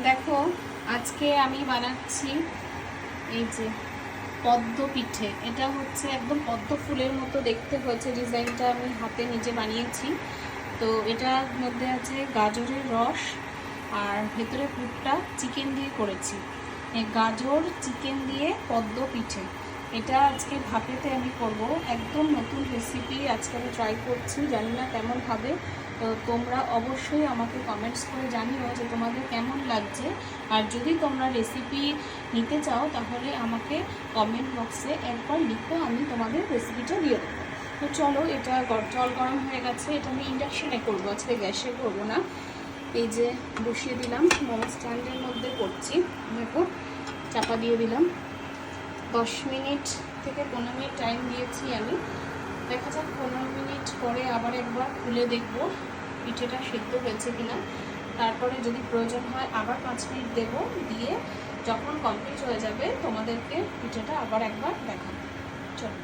দেখো আজকে আমি বানাচ্ছি এই যে পদ্ম পিঠে। এটা হচ্ছে একদম পদ্ম ফুলের মতো দেখতে হয়েছে, ডিজাইনটা আমি হাতে নিজে বানিয়েছি। তো এটার মধ্যে আছে গাজরের রস আর ভেতরে পুরটা চিকেন দিয়ে করেছি। এই গাজর চিকেন দিয়ে পদ্ম পিঠে, এটা আজকে ভাপেতে আমি করব। একদম নতুন রেসিপি আজকে আমি ট্রাই করছি, জানি না কেমন হবে। তো তোমরা অবশ্যই আমাকে কমেন্টস করে জানিও যে তোমাদের কেমন লাগছে। আর যদি তোমরা রেসিপি নিতে চাও তাহলে আমাকে কমেন্ট বক্সে একবার লিখো, আমি তোমাদের রেসিপিটা দিয়ে দেবো। তো চলো, এটা জল গরম হয়ে গেছে। এটা আমি ইন্ডাকশনে করবো, আজকে গ্যাসে করবো না। এই যে বসিয়ে দিলাম, মোমো স্ট্যান্ডের মধ্যে করছি। দেখো চাপা দিয়ে দিলাম। 10 মিনিট থেকে 15 মিনিট টাইম দিয়েছি আমি। দেখা যাক 15 মিনিট পরে আবার একবার খুলে দেখব পিঠেটা সিদ্ধ হয়েছে কিনা। তারপরে যদি প্রয়োজন হয় আবার 5 মিনিট দেবো, দিয়ে যখন কমপ্লিট হয়ে যাবে তোমাদেরকে পিঠেটা আবার একবার দেখাবো। চলো।